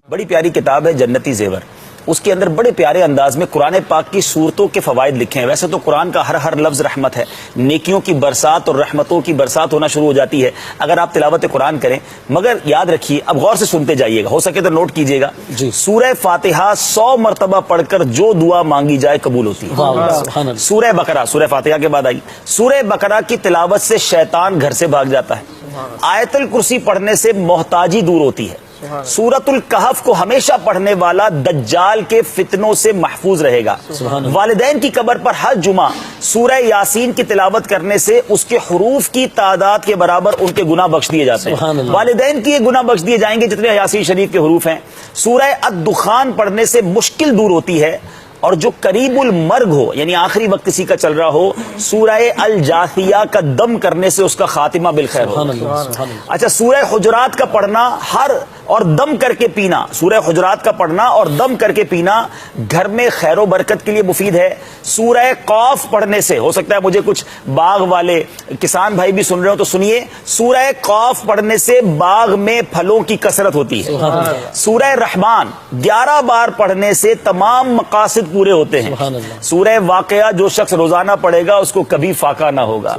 بڑی پیاری کتاب ہے جنتی زیور. اس کے اندر بڑے پیارے انداز میں قرآن پاک کی صورتوں کے فوائد لکھے ہیں. ویسے تو قرآن کا ہر لفظ رحمت ہے, نیکیوں کی برسات اور رحمتوں کی برسات ہونا شروع ہو جاتی ہے اگر آپ تلاوت قرآن کریں. مگر یاد رکھیے, اب غور سے سنتے جائیے گا, ہو سکے تو نوٹ کیجیے گا. سورہ فاتحہ 100 مرتبہ پڑھ کر جو دعا مانگی جائے قبول ہوتی ہے. سورہ بقرہ سورہ فاتحہ کے بعد آئی. سورہ بقرہ کی تلاوت سے شیطان گھر سے بھاگ جاتا ہے. آیت الکرسی پڑھنے سے محتاجی دور ہوتی ہے. سورۃ الکہف کو ہمیشہ پڑھنے والا دجال کے فتنوں سے محفوظ رہے گا. والدین کی قبر پر ہر جمعہ سورہ یاسین کی تلاوت کرنے سے اس کے حروف کی تعداد کے برابر ان کے گناہ بخش دیے جاتے ہیں. والدین کی گناہ بخش دیے جائیں گے جتنے یاسین شریف کے حروف ہیں. سورہ الدخان پڑھنے سے مشکل دور ہوتی ہے. اور جو قریب المرگ ہو, یعنی آخری وقت کسی کا چل رہا ہو, سورہ الجاثیہ کا دم کرنے سے اس کا خاتمہ بالخیر ہو. اچھا, سورہ حجرات کا پڑھنا اور دم کر کے پینا, سورہ حجرات کا پڑھنا اور دم کر کے پینا گھر میں خیر و برکت کے لیے مفید ہے. سورہ قاف پڑھنے سے, ہو سکتا ہے مجھے کچھ باغ والے کسان بھائی بھی سن رہے ہو تو سنیے, سورہ قاف پڑھنے سے باغ میں پھلوں کی کثرت ہوتی ہے. سورہ رحمان 11 بار پڑھنے سے تمام مقاصد پورے ہوتے ہیں. سورہ واقعہ جو شخص روزانہ پڑھے گا اس کو کبھی فاقہ نہ ہوگا.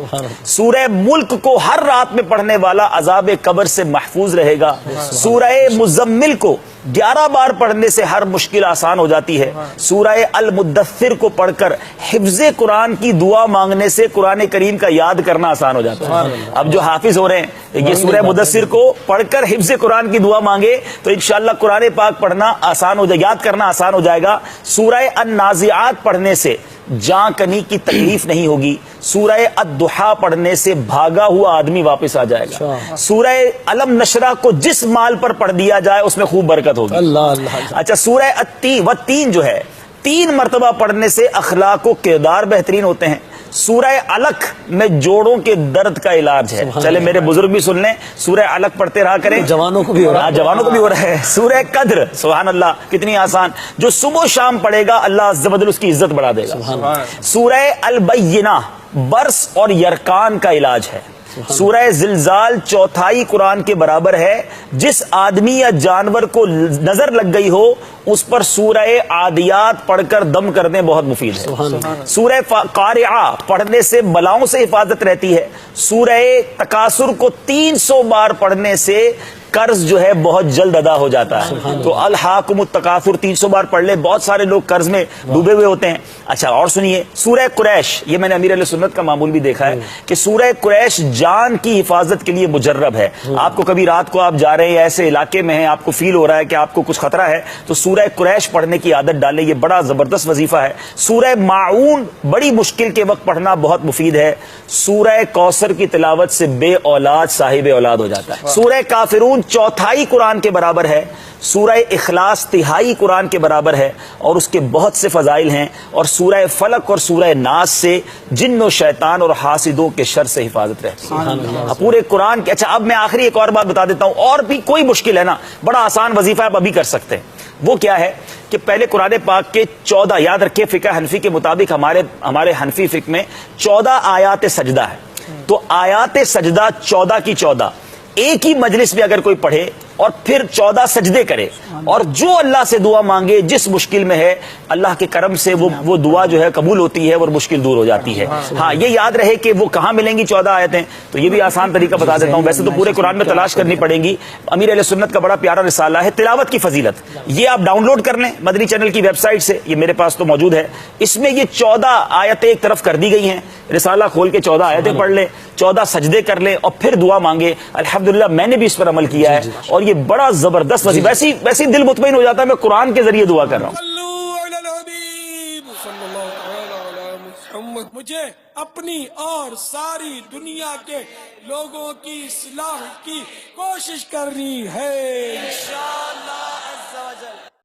سورہ ملک کو ہر رات میں پڑھنے والا عذاب قبر سے محفوظ رہے گا. سورہ مزمل کو 11 بار پڑھنے سے ہر مشکل آسان ہو جاتی ہے. سورہ المدثر کو پڑھ کر حفظ قرآن کی دعا مانگنے سے قرآن کریم کا یاد کرنا آسان ہو جاتا ہے. اب جو حافظ ہو رہے ہیں یہ سورہ مدثر کو پڑھ کر حفظ قرآن کی دعا مانگے تو انشاءاللہ قرآن پاک پڑھنا آسان ہو جائے, یاد کرنا آسان ہو جائے گا. سورہ النازعات پڑھنے سے جاں کنی کی تکلیف نہیں ہوگی. سورہ الضحیٰ پڑھنے سے بھاگا ہوا آدمی واپس آ جائے گا. سورہ علم نشرہ کو جس مال پر پڑھ دیا جائے اس میں خوب برکت ہوگی. اچھا, سورہ التین جو ہے 3 مرتبہ پڑھنے سے اخلاق و کردار بہترین ہوتے ہیں. سورہ علق میں جوڑوں کے درد کا علاج ہے. چلے میرے بزرگ بھی سن لیں, سورہ علق پڑھتے رہا کریں, جوانوں کو بھی ہو رہا ہے. سورہ قدر, سبحان اللہ, کتنی آسان, جو صبح و شام پڑھے گا اللہ عز و جل اس کی عزت بڑھا دے گا. سورہ البینہ برس اور یرکان کا علاج ہے. سورہ زلزال 4تھائی قرآن کے برابر ہے. جس آدمی یا جانور کو نظر لگ گئی ہو اس پر سورہ عادیات پڑھ کر دم کرنے بہت مفید ہے. سورہ قارعہ پڑھنے سے بلاؤں سے حفاظت رہتی ہے. سورہ تکاثر کو 300 بار پڑھنے سے قرض جو ہے بہت جلد ادا ہو جاتا ہے. تو الحاکم التکاثر 300 بار پڑھ لے, بہت سارے لوگ قرض میں ڈوبے ہوئے ہوتے ہیں. اچھا, اور سنیے سورہ قریش, یہ میں نے امیر علیہ سنت کا معمول بھی دیکھا ہے کہ سورہ قریش جان کی حفاظت کے لیے مجرب ہے. آپ کو کبھی رات کو آپ جا رہے ہیں ایسے علاقے میں ہیں, آپ کو فیل ہو رہا ہے کہ آپ کو کچھ خطرہ ہے, تو سورہ قریش پڑھنے کی عادت ڈالیں, یہ بڑا زبردست وظیفہ ہے. سورہ ماعون بڑی مشکل کے وقت پڑھنا بہت مفید ہے. سورہ کوثر کی تلاوت سے بے اولاد صاحب اولاد ہو جاتا ہے. سورہ کافرون 4تھائی قرآن کے برابر ہے. سورہ اخلاص 1/3 قرآن کے برابر ہے اور اس کے بہت سے فضائل ہیں. اور سورہ فلق اور سورہ ناس سے جن و شیطان اور حاسدوں کے شر سے حفاظت رہتی ہے پورے قرآن کے. اچھا, اب میں آخری ایک اور بات بتا دیتا ہوں, اور بھی کوئی مشکل ہے نا, بڑا آسان وظیفہ آپ ابھی کر سکتے ہیں. وہ کیا ہے کہ پہلے قرآن پاک کے 14, یاد رکھیے فقہ حنفی کے مطابق ہمارے حنفی فقہ میں 14 آیات سجدہ ہے. تو آیات سجدہ 14 کی 14 ایک ہی مجلس میں اگر کوئی پڑھے اور پھر 14 سجدے کرے اور جو اللہ سے دعا مانگے جس مشکل میں ہے, اللہ کے کرم سے وہ دعا جو ہے قبول ہوتی ہے اور مشکل دور ہو جاتی ہے. ہاں, یہ یاد رہے کہ وہ کہاں ملیں گی 14 آیتیں, تو یہ بھی آسان طریقہ بتا دیتا ہوں. ویسے تو پورے قرآن میں تلاش کرنی پڑیں گی. امیر علیہ سنت کا بڑا پیارا رسالہ ہے تلاوت کی فضیلت, یہ آپ ڈاؤن لوڈ کر لیں مدنی چینل کی ویب سائٹ سے, یہ میرے پاس تو موجود ہے. اس میں یہ 14 آیتیں ایک طرف کر دی گئی ہیں. رسالہ کھول کے 14 آیتیں پڑھ لیں, 14 سجدے کر لیں اور پھر دعا مانگے. الحمدللہ میں نے بھی اس پر عمل کیا ہے اور یہ بڑا زبردست وظیفہ. ویسی دل مطمئن ہو جاتا ہے میں قرآن کے ذریعے دعا کر رہا ہوں. مجھے اپنی اور ساری دنیا کے لوگوں کی اصلاح کی کوشش کرنی ہے انشاءاللہ.